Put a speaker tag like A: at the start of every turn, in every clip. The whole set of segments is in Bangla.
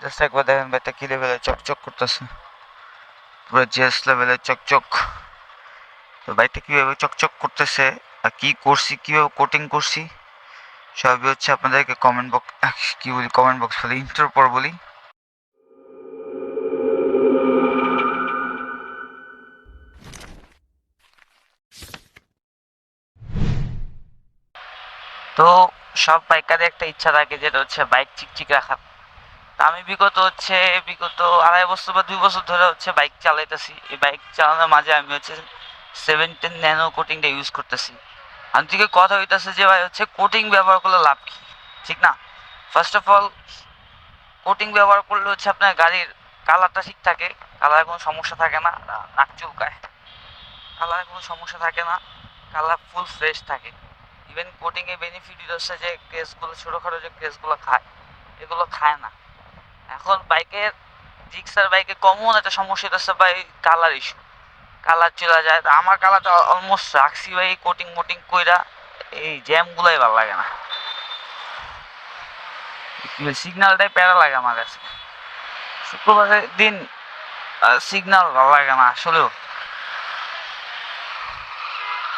A: জাস্ট একবার দেখেন বাইকটা কি লেভেলে চকচক করতেছে, পুরো জিএস লেভেলে চকচক। তো বাইকটা কীভাবে চকচক করতেছে আর কী করছি, কীভাবে কোটিং করছি, সবই হচ্ছে আপনাদেরকে কমেন্ট বক্স, কী বলি কমেন্ট বক্স বলি, ইন্টার পর বলি। তো সব বাইকারের একটা ইচ্ছা থাকে যেটা হচ্ছে বাইক চিকচিক রাখার। আমি বিগত 2.5 বছর বা 2 বছর ধরে হচ্ছে বাইক চালাইতেছি। এই বাইক চালানোর মাঝে আমি হচ্ছে 17 ন্যানো কোটিংটা ইউজ করতেছি। আন্তরিক কথা হইতেছে যে ভাই হচ্ছে কোটিং ব্যবহার করলে লাভ কি, ঠিক না? ফার্স্ট অফ অল, কোটিং ব্যবহার করলে হচ্ছে আপনার গাড়ির কালারটা ঠিক থাকে, কালারে কোনো সমস্যা থাকে না, নাক চুলকায়, কালারে কোনো সমস্যা থাকে না, কালার ফুল ফ্রেশ থাকে। ইভেন কোটিংয়ে বেনিফিট হচ্ছে যে কেসগুলো, ছোটোখাটো যে কেসগুলো খায়, এগুলো খায় না। এখন বাইকের, জিক্সার বাইকে কমন একটা সমস্যা হচ্ছে ভাই কালার ইস্যু, কালার চলে যায়। আমার কালারটা অলমোস্ট রাখছি ভাই কোটিং মোটিং কইরা, এই জ্যামগুলাই ভালো লাগে না, সিগন্যালটাই প্যারা লাগে আমার কাছে। শুক্রবারের দিন সিগন্যাল ভালো লাগে না আসলেও।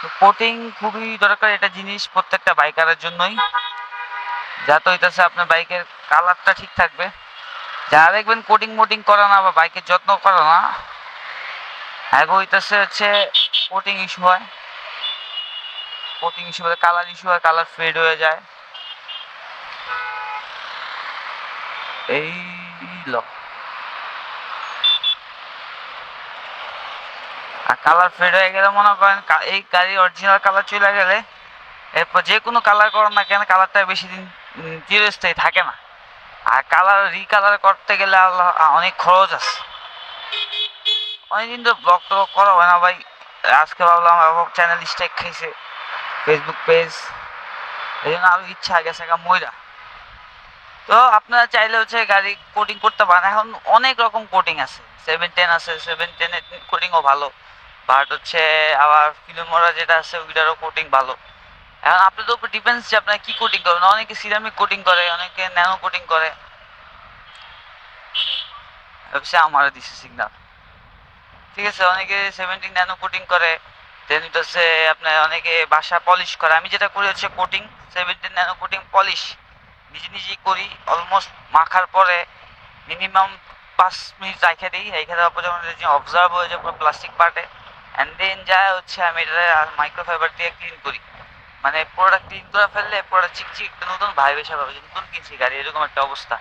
A: তো কোটিং খুবই দরকার একটা জিনিস প্রত্যেকটা বাইকারের জন্যই, যাতে হইতেছে আপনার বাইকের কালারটা ঠিক থাকবে। যারা দেখবেন কোটিং মোটিং করে না বা বাইকের যত্ন করে না, আগে হইতেছে হচ্ছে কোটিং ইস্যু হয়, কোটিং ইস্যু হলে কালার ইস্যু হয়, কালার ফেড হয়ে যায়। এই ল আর কালার ফেড হয়ে গেলে মনে করেন এই গাড়ির অরিজিনাল কালার চলে গেলে এরপর যে কোনো কালার করেন না কেন, কালারটা বেশি দিন চিরস্থায়ী থাকে না। আর কালার রিকালার করতে গেলে অনেক খরচ আছে, অনেকদিন তো ব্লগ টক করা হয় না ভাই। আজকে ভাবলাম চ্যানেল স্ট্রাইক খাইছে, ফেসবুক পেজ, এই জন্য আরো ইচ্ছা গেছে ময়রা। তো আপনারা চাইলে হচ্ছে গাড়ি কোটিং করতে পারেন, এখন অনেক রকম কোটিং আছে, 710 আছে, 710 কোটিংও ভালো, বাট হচ্ছে আবার ফিল্মোরা যেটা আছে ওইটারও কোটিং ভালো। এখন আপনাদের উপর ডিপেন্ডস যে আপনারা কি কোটিং করবেন। অনেকে সিরামিক কোটিং করে, অনেকে ন্যানো কোটিং করে। আমারও দিছে সিগনাল, ঠিক আছে। অনেকে 17 ন্যানো কোটিং করে, দেন হচ্ছে আপনার অনেকে বাসা পলিশ করে। আমি যেটা করি হচ্ছে কোটিং, 17 ন্যানো কোটিং পলিশ নিজে নিজেই করি। অলমোস্ট মাখার পরে মিনিমাম 5 মিনিট রেখে দিই, রেখে দেওয়ার পর যখন অবজার্ভ হয়ে যায় পুরো প্লাস্টিক পার্টে, অ্যান্ড দেন যা হচ্ছে আমি এটা মাইক্রোফাইবার দিয়ে ক্লিন করি। মানে পুরোটা ক্লিন করে ফেললে পুরোটা চিকচিক একটা নতুন ভাইব পাবে, নতুন কিনছি গাড়ি, এরকম একটা অবস্থা।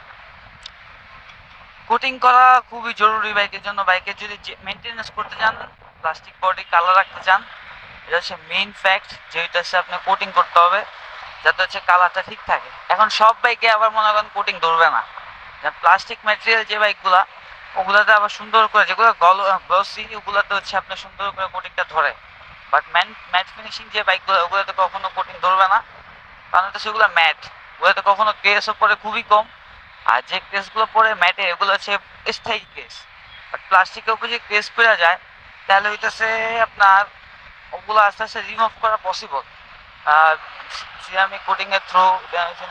A: কোটিং করা খুবই জরুরি বাইকের জন্য। বাইকের যদি মেনটেনেন্স করতে চান, প্লাস্টিক বডি কালার রাখতে চান, এটা হচ্ছে মেইন ফ্যাক্ট যে এটা হচ্ছে আপনার কোটিং করতে হবে, যাতে হচ্ছে কালারটা ঠিক থাকে। এখন সব বাইকে আবার মনে করেন কোটিং ধরবে না, প্লাস্টিক ম্যাটেরিয়াল যে বাইকগুলা, ওগুলাতে আবার সুন্দর করে, যেগুলো গ্লসি, ওগুলাতে হচ্ছে আপনার সুন্দর করে কোটিংটা ধরে। বাট ম্যাট ফিনিশিং যে বাইকগুলো, ওগুলোতে কখনো কোটিং ধরবে না, কারণ হচ্ছে সেগুলো ম্যাট, ওগুলোতে কখনো কেসও পরে খুবই কম। আর যে কেসগুলো পরে ম্যাটে, এগুলো হচ্ছে স্থায়ী কেস। বাট প্লাস্টিকের উপর যে কেস পড়ে যায়, তাহলে হইতেছে আপনার ওগুলো আস্তে আস্তে রিমুভ করা পসিবল সিরামিক কোটিং এর থ্রু,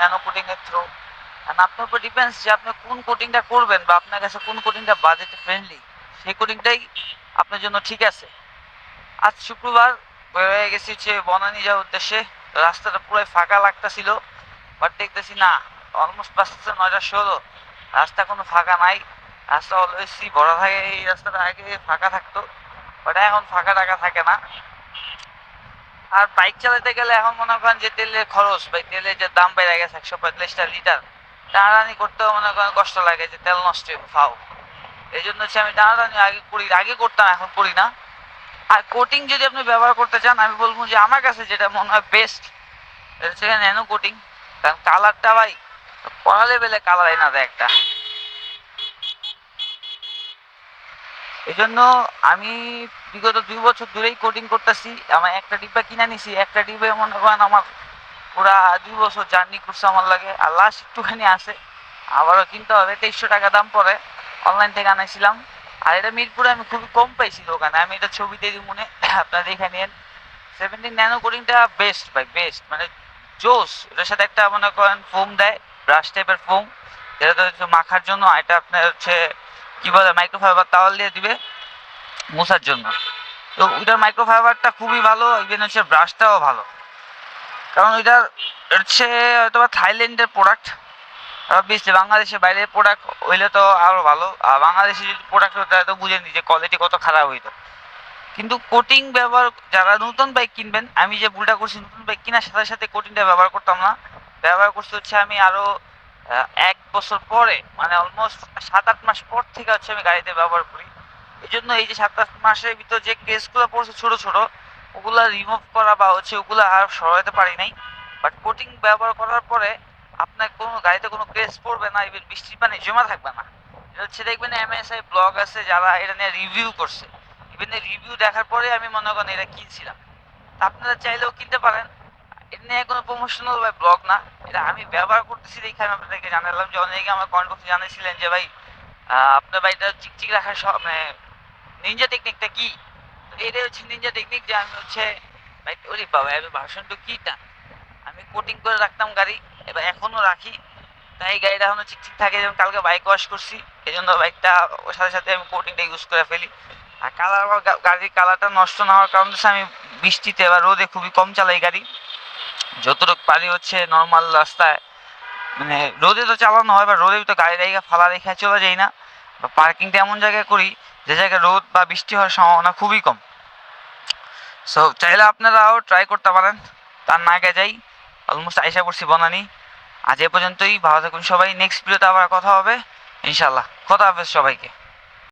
A: ন্যানো কোটিং এর থ্রু। আর আপনার উপর ডিপেন্ডস যে আপনি কোন কোটিংটা করবেন, বা আপনার কাছে কোন কোটিংটা বাজেট ফ্রেন্ডলি, সেই কোটিংটাই আপনার জন্য ঠিক আছে। আজ শুক্রবার বের হয়ে গেছি হচ্ছে বনানী যাওয়ার উদ্দেশ্যে। রাস্তাটা পুরো ফাঁকা লাগতেছিল, বাট দেখতেছি না, অলমোস্ট বাজতেছে 9:16, রাস্তা কোনো ফাঁকা নাই। রাস্তা অলওয়েজই ভরা থাকে, এই রাস্তাটা আগে ফাঁকা থাকতো, বাট এখন ফাঁকা টাকা থাকে না। আর বাইক চালাতে গেলে এখন মনে করেন যে তেলের খরচ, ভাই তেলের যে দাম বেড়ে গেছে 145 লিটার, টানাটানি করতেও মনে করেন কষ্ট লাগে, যে তেল নষ্ট ফাও। এই জন্য হচ্ছে আমি টানাটানি আগে করতাম, এখন করি না। আর কোটিং যদি আপনি ব্যবহার করতে চান, আমি বলবো যে আমার কাছে যেটা মনে হয় বেস্ট, এটা হচ্ছে ন্যানো কোটিং। কারণ কালারটা ভাই পড়া লেভেলে কালার এনে দেয় একটা। এই জন্য আমি বিগত 2 বছর ধরেই কোটিং করতেছি। আমার একটা ডিব্বা কিনে নিছি, একটা ডিব্বে মনে করেন আমার পুরা 2 বছর জার্নি করছে আমার লাগে। আর লাস্ট একটুখানি আছে, আবারও কিনতে হবে, 2300 টাকা দাম পড়ে, অনলাইন থেকে আনাইছিলাম। আর এটা মিরপুরে আমি খুবই কম পাইছি দোকানে, আমি এটা ছবি দিয়ে মনে আপনারা দেখে নিন। 17 ন্যানো কোটিংটা বেস্ট ভাই, বেস্ট মানে জোস। এটার সাথে একটা মনে করেন ফোম দেয়, ব্রাশ টাইপের ফোম, এটা তো হচ্ছে মাখার জন্য, এটা আপনার হচ্ছে কি বলে মাইক্রোফাইবার টাওয়াল দিয়ে দিবে মোছার জন্য। তো ওইটার মাইক্রোফাইবারটা খুবই ভালো, ইভেন হচ্ছে ব্রাশটাও ভালো, কারণ ওইটার হচ্ছে হয়তো বা থাইল্যান্ডের প্রোডাক্ট, বেশি বাংলাদেশের বাইরের প্রোডাক্ট হইলে তো আরও ভালো, আর বাংলাদেশে যদি প্রোডাক্ট হতো তাহলে তো বুঝেনি যে কোয়ালিটি কত খারাপ হইতো। কিন্তু কোটিং ব্যবহার, যারা নতুন বাইক কিনবেন, আমি যে ভুলটা করছি নতুন বাইক কেনার সাথে সাথে কোটিংটা ব্যবহার করতাম না, ব্যবহার করতে হচ্ছে আমি আরও 1 বছর পরে, মানে অলমোস্ট 7-8 মাস পর থেকে হচ্ছে আমি গাড়িতে ব্যবহার করি। এই জন্য এই যে 7-8 মাসের ভিতর যে কেসগুলো পড়ছে ছোট ছোট, ওগুলা রিমুভ করা বা হচ্ছে ওগুলো আর সরাতে পারি নাই। বাট কোটিং ব্যবহার করার পরে আপনার কোনো গাড়িতে কোনো কেস পড়বে না, ইভেন বৃষ্টির পানি জমা থাকবে না। এটা হচ্ছে দেখবেন এমএসআই ব্লগ আছে যারা এটা নিয়ে রিভিউ করছে, ইভেন এই রিভিউ দেখার পরে আমি মনে করেন এটা কিনছিলাম। তা আপনারা চাইলেও কিনতে পারেন, এটা নিয়ে কোনো প্রমোশনাল বা ব্লগ না, এটা আমি ব্যবহার করতেছি দেখে আমি আপনাদেরকে জানালাম। যে অনেকে আমার কমেন্ট বক্সে জানিয়েছিলেন যে ভাই আপনার বাড়িটা চিকচিক রাখার সব মানে নিনজা টেকনিকটা কি। তো এটাই হচ্ছে নিনজা টেকনিক, যে আমি হচ্ছে ভাই ওরে বাবা এবার ভার্সনটা কি টা, আমি কোটিং করে রাখতাম গাড়ি, এবার এখনো রাখি, তাই গাড়িটা এখনো চিকচিক থাকে। যেমন কালকে বাইক ওয়াশ করছি, এই জন্য বাইকটা ওর সাথে সাথে আমি কোটিংটা ইউজ করে ফেলি। আর কালার, আমার গাড়ির কালারটা নষ্ট না হওয়ার কারণ হচ্ছে আমি বৃষ্টিতে বা রোদে খুবই কম চালাই গাড়ি, যতটুকু পারি হচ্ছে নর্মাল রাস্তায়, মানে রোদে তো চালানো হয়, বা রোদে তো গাড়ি জায়গা ফালা রেখে চলে যাই না, বা পার্কিংটা এমন জায়গায় করি যে জায়গায় রোদ বা বৃষ্টি হওয়ার সম্ভাবনা খুবই কম। সো চাইলে আপনারাও ট্রাই করতে পারেন। তার না আগে যাই, অলমোস্ট আইসা পড়ছি বনানি। আজ এ পর্যন্তই, ভালো থাকুন সবাই, নেক্সট ভিডিওতে আবার কথা হবে ইনশাল্লাহ। খোদা হাফেজ সবাইকে।